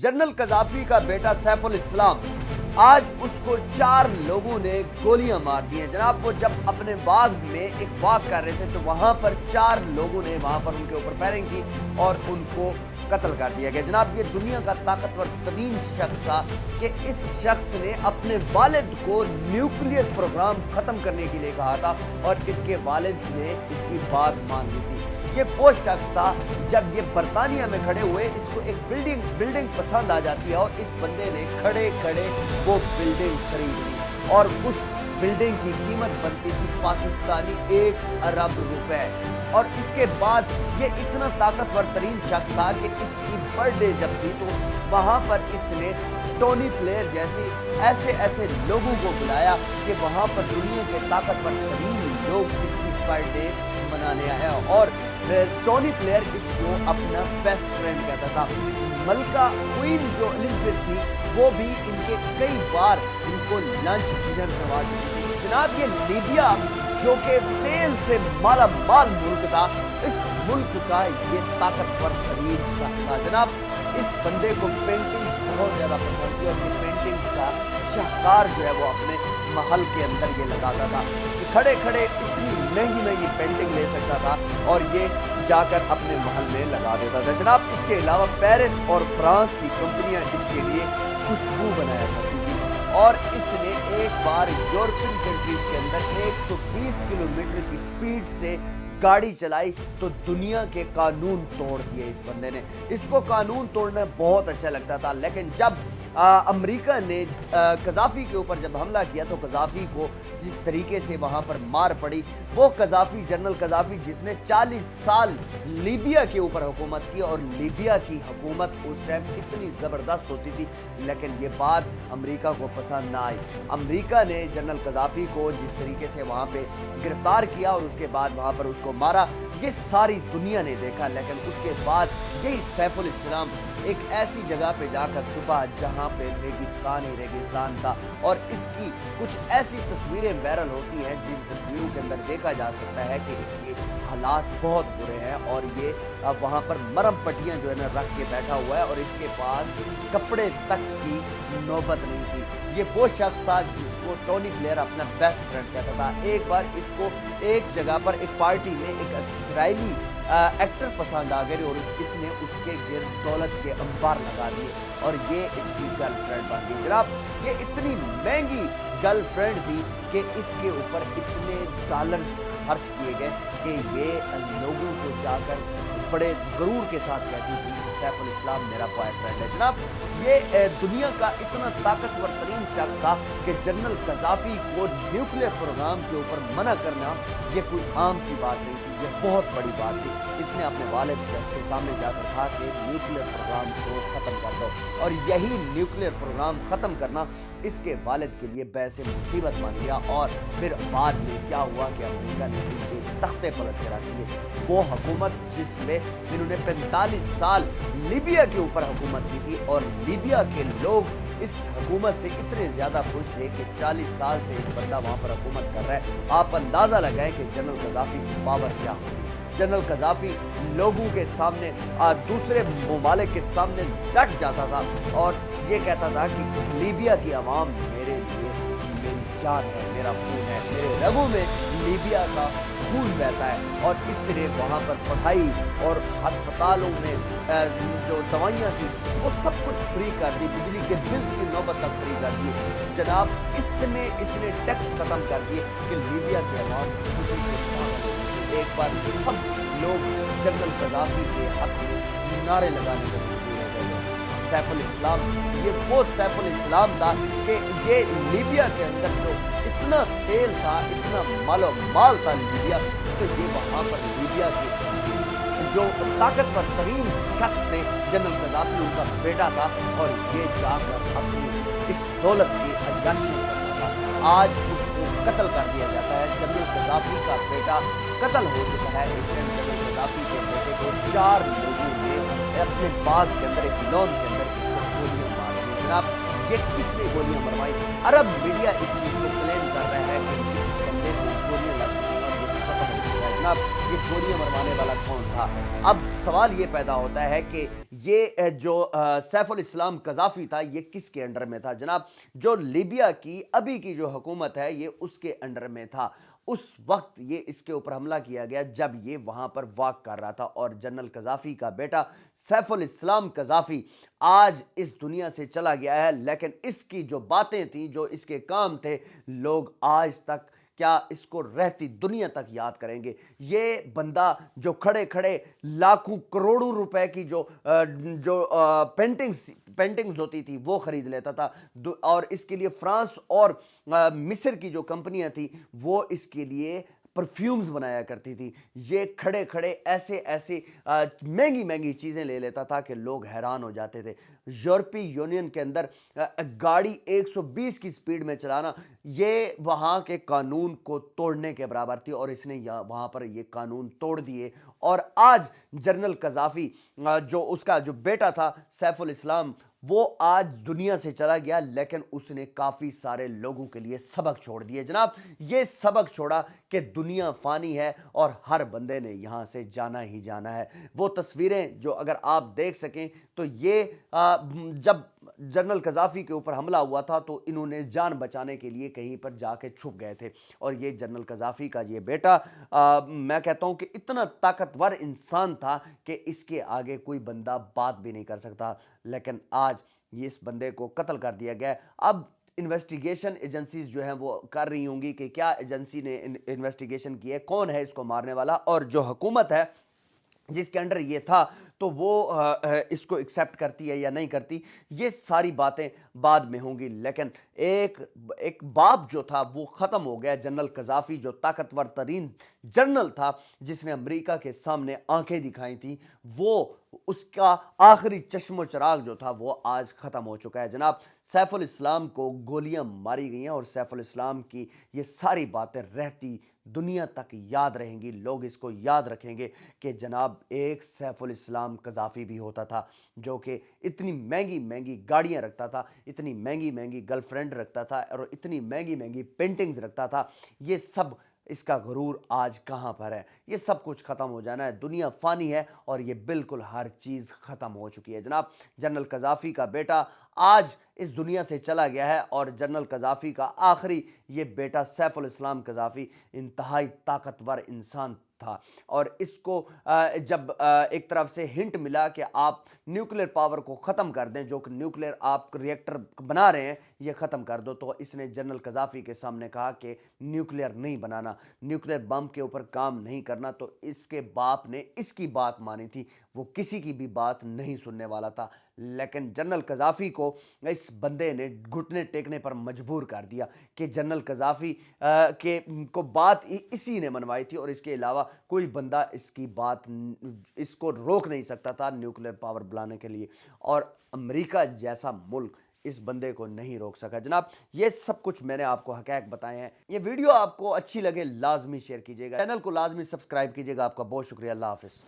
General Gaddafi का बेटा सैफ उल इस्लाम, आज उसको 4 लोगों ने गोलियां मार दी हैं। जनाब, वो जब अपने बाग में एक वॉक कर रहे थे तो वहां पर 4 लोगों ने वहां पर उनके ऊपर फायरिंग की और उनको कत्ल कर दिया गया। जनाब, ये दुनिया का ताकतवर तरीन शख्स था कि इस शख्स ने अपने वालिद को न्यूक्लियर प्रोग्राम खत्म करने के लिए कहा था और इसके वालिद ने इसकी बात मान ली थी। ये वो शख्स था, जब ये बरतानिया में खड़े हुए, इसको एक बिल्डिंग पसंद आ जाती है और इस बंदे ने खड़े खड़े वो बिल्डिंग खरीद ली और उस बिल्डिंग की कीमत बनती थी पाकिस्तानी 1 अरब रुपए। और इसके बाद ये इतना ताकतवर तरीन शख्स था कि इसकी बर्थडे जब थी तो वहां पर इसने टोनी ब्लेयर जैसे ऐसे लोगों को बुलाया कि वहां पर दुनिया के ताकतवर तरीन लोग इसकी बर्थडे मनाने आया और टोनी ब्लेयर इसको अपना बेस्ट फ्रेंड कहता था। मलका क्वीन जो एलिजाबेथ थी वो भी इनके कई बार इनको लंच डिनर करवा चुकी थी। जनाब, ये लीबिया जो कि तेल से माला माल मुल्क था, इस मुल्क का ये ताकतवर तरीन शख्स था। जनाब, इस बंदे को पेंटिंग्स बहुत ज्यादा पसंद थी और ये पेंटिंग्स का शाहकार जो है वो अपने महल के अंदर ये लगाता था कि खड़े खड़े इतनी महंगी पेंटिंग ले सकता था और ये जाकर अपने महल में लगा देता था। जनाब, इसके अलावा पेरिस और फ्रांस की कंपनियां इसके लिए खुशबू बनाया करती थी और इसने एक बार यूरोपियन कंट्रीज के अंदर 120 किलोमीटर की स्पीड से गाड़ी चलाई तो दुनिया के कानून तोड़ दिए इस बंदे ने। इसको कानून तोड़ना बहुत अच्छा लगता था, लेकिन जब अमेरिका ने कजाफी के ऊपर जब हमला किया तो कजाफी को जिस तरीके से वहां पर मार पड़ी, वो कजाफी, जनरल कजाफी जिसने 40 साल लीबिया के ऊपर हुकूमत की और लीबिया की हुकूमत उस टाइम इतनी ज़बरदस्त होती थी, लेकिन ये बात अमेरिका को पसंद ना आई। अमेरिका ने जनरल कजाफी को जिस तरीके से वहां पे गिरफ्तार किया और उसके बाद वहां पर उसको मारा, ये सारी दुनिया ने देखा। लेकिन उसके बाद यही सैफ उल इस्लाम एक ऐसी जगह पे जाकर छुपा जहां पे रेगिस्तान ही रेगिस्तान था और इसकी कुछ ऐसी तस्वीरें वायरल होती हैं जिन तस्वीरों के अंदर देखा जा सकता है कि इसके हालात बहुत बुरे हैं और ये वहां पर मरम पट्टियां जो है ना रख के बैठा हुआ है और इसके पास कपड़े तक की नौबत नहीं थी। ये वो शख्स था जिसको टोनी ब्लेयर अपना बेस्ट फ्रेंड कहता था। एक बार इसको एक जगह पर एक पार्टी में एक इसराइली एक्टर पसंद आ गए और इसने उसके गिर्द दौलत के अंबार लगा दिए और ये इसकी गर्लफ्रेंड बन गई। जनाब, ये इतनी महंगी गर्लफ्रेंड थी कि इसके ऊपर इतने डॉलर्स खर्च किए गए कि ये लोगों को जाकर बड़े गरूर के साथ कहती थी कि सैफ उल इस्लाम मेरा बॉयफ्रेंड है। जनाब, ये दुनिया का इतना ताकतवर तरीन शख्स था कि जनरल कजाफी को न्यूक्लियर प्रोग्राम के ऊपर मना करना ये कोई आम सी बात नहीं थी, ये बहुत बड़ी बात थी। इसने अपने वालिद के सामने जाकर कहा कि न्यूक्लियर प्रोग्राम को ख़त्म कर दो और यही न्यूक्लियर प्रोग्राम ख़त्म करना इसके वालिद के लिए बैसे मुसीबत मान लिया। और फिर बाद में क्या हुआ कि अमेरिका ने इनके तख्ते पलट कर रख दिए। वो हुकूमत जिसमें इन्होंने 45 साल लीबिया के ऊपर हुकूमत की थी और लीबिया के लोग इस हुकूमत से इतने ज्यादा खुश थे कि 40 साल से एक बंदा वहां पर हुकूमत कर रहा है। आप अंदाजा लगाएं कि जनरल कजाफी की पावर क्या होगी। जनरल कजाफी लोगों के सामने दूसरे ममालिक के सामने डट जाता था और ये कहता था कि लीबिया की आवाम मेरे लिए मेरी जान है, मेरा खून है, मेरे रगों में लीबिया का खून बहता है। और इसने वहाँ पर पढ़ाई और अस्पतालों में जो दवाइयाँ थी वो सब कुछ फ्री कर दी, बिजली के बिल्स की नौबत तक फ्री कर दी। जनाब, इसने टैक्स खत्म कर दिए कि लीबिया की आवाम खुशी से एक बार सब लोग जनरल कजाफी के हक में नारे लगाने लगे। सैफ उल इस्लाम, ये वो सैफ उल इस्लाम था कि ये लीबिया के अंदर जो इतना तेल था, इतना मालो माल था लीबिया, तो ये वहाँ पर लीबिया के जो ताकतवर तरीन शख्स थे जनरल कजाफी उनका बेटा था और ये जाकर अपनी इस दौलत की अय्याशी करता था। आज उसको कत्ल कर दिया जाता है। जनरल कजाफी का बेटा कत्ल हो चुका है। इस टाइम जनरल कजाफी के बेटे को 4 लोगों ने अपने बाग के अंदर, एक लॉन के अंदर इसको गोलियां मार दी। जनाब, ये किसने गोलियां मरवाई? अरब मीडिया इस चीज को क्लेम कर रहा है कि इस बंदे को गोलियां लग चुकी हैं और ये खत्म हो चुका है। जनाब, ये गोलियां मरवाने वाला कौन था? अब सवाल ये पैदा होता है कि ये जो सैफ उल इस्लाम कज़ाफ़ी था, ये किसके अंडर में था जनाब? जो लीबिया की अभी की जो हुकूमत है, ये उसके अंडर में था। उस वक्त ये इसके ऊपर हमला किया गया जब ये वहां पर वाक कर रहा था, और जनरल कज़ाफ़ी का बेटा सैफ उल इस्लाम कज़ाफ़ी आज इस दुनिया से चला गया है, लेकिन इसकी जो बातें थी, जो इसके काम थे, लोग आज तक क्या इसको रहती दुनिया तक याद करेंगे। ये बंदा जो खड़े खड़े लाखों करोड़ों रुपए की जो पेंटिंग्स होती थी वो खरीद लेता था, और इसके लिए फ्रांस और मिस्र की जो कंपनियां थी वो इसके लिए परफ्यूम्स बनाया करती थी। ये खड़े खड़े ऐसे ऐसे महंगी महंगी चीजें ले लेता था कि लोग हैरान हो जाते थे। यूरोपीय यूनियन के अंदर गाड़ी 120 की स्पीड में चलाना, ये वहां के कानून को तोड़ने के बराबर थी, और इसने वहां पर ये कानून तोड़ दिए। और आज जनरल कज़ाफ़ी जो उसका जो बेटा था सैफ उल इस्लाम, वो आज दुनिया से चला गया, लेकिन उसने काफी सारे लोगों के लिए सबक छोड़ दिए जनाब। ये सबक छोड़ा कि दुनिया फानी है और हर बंदे ने यहां से जाना ही जाना है। वो तस्वीरें जो अगर आप देख सकें तो ये जब जनरल कज़ाफ़ी के ऊपर हमला हुआ था तो इन्होंने जान बचाने के लिए कहीं पर जाके छुप गए थे, और ये जनरल कज़ाफ़ी का ये बेटा मैं कहता हूं कि इतना ताकतवर इंसान था कि इसके आगे कोई बंदा बात भी नहीं कर सकता, लेकिन आज ये इस बंदे को कत्ल कर दिया गया। अब इन्वेस्टिगेशन एजेंसीज जो हैं वो कर रही होंगी कि क्या एजेंसी ने इन्वेस्टिगेशन की है, कौन है इसको मारने वाला, और जो हुकूमत है जिसके अंडर ये था तो वो इसको एक्सेप्ट करती है या नहीं करती, ये सारी बातें बाद में होंगी। लेकिन एक एक बाप जो था वो खत्म हो गया। जनरल कज़ाफ़ी जो ताकतवर तरीन जनरल था, जिसने अमेरिका के सामने आंखें दिखाई थी, वो उसका आखिरी चश्मो चराग जो था वो आज खत्म हो चुका है जनाब। सैफ उल इस्लाम को गोलियां मारी गई हैं, और सैफ उल इस्लाम की ये सारी बातें रहती दुनिया तक याद रहेंगी। लोग इसको याद रखेंगे कि जनाब एक सैफ उल इस्लाम कज़ाफ़ी भी होता था, जो कि इतनी महंगी महंगी गाड़ियां रखता था, इतनी महंगी महंगी गर्लफ्रेंड रखता था, और इतनी महंगी महंगी पेंटिंग्स रखता था। ये सब इसका गुरूर आज कहां पर है? ये सब कुछ खत्म हो जाना है। दुनिया फानी है, और ये बिल्कुल हर चीज खत्म हो चुकी है जनाब। जनरल कज़ाफ़ी का बेटा आज इस दुनिया से चला गया है, और जनरल कज़ाफ़ी का आखिरी ये बेटा सैफ उल इस्लाम कज़ाफ़ी इंतहाई ताकतवर इंसान था। और इसको जब एक तरफ से हिंट मिला कि आप न्यूक्लियर पावर को ख़त्म कर दें, जो कि न्यूक्लियर आप रिएक्टर बना रहे हैं ये ख़त्म कर दो, तो इसने जनरल कज़ाफ़ी के सामने कहा कि न्यूक्लियर नहीं बनाना, न्यूक्लियर बम के ऊपर काम नहीं करना। तो इसके बाप ने इसकी बात मानी थी, वो किसी की भी बात नहीं सुनने वाला था। लेकिन जनरल कज़ाफ़ी को इस बंदे ने घुटने टेकने पर मजबूर कर दिया कि जनरल कज़ाफ़ी के को बात इसी ने मनवाई थी, और इसके अलावा कोई बंदा इसकी बात इसको रोक नहीं सकता था न्यूक्लियर पावर बनाने के लिए, और अमेरिका जैसा मुल्क इस बंदे को नहीं रोक सका जनाब। ये सब कुछ मैंने आपको हक़ाइक़ बताए हैं। ये वीडियो आपको अच्छी लगे लाजमी शेयर कीजिएगा, चैनल को लाजमी सब्सक्राइब कीजिएगा। आपका बहुत शुक्रिया। अल्लाह हाफ़िज़।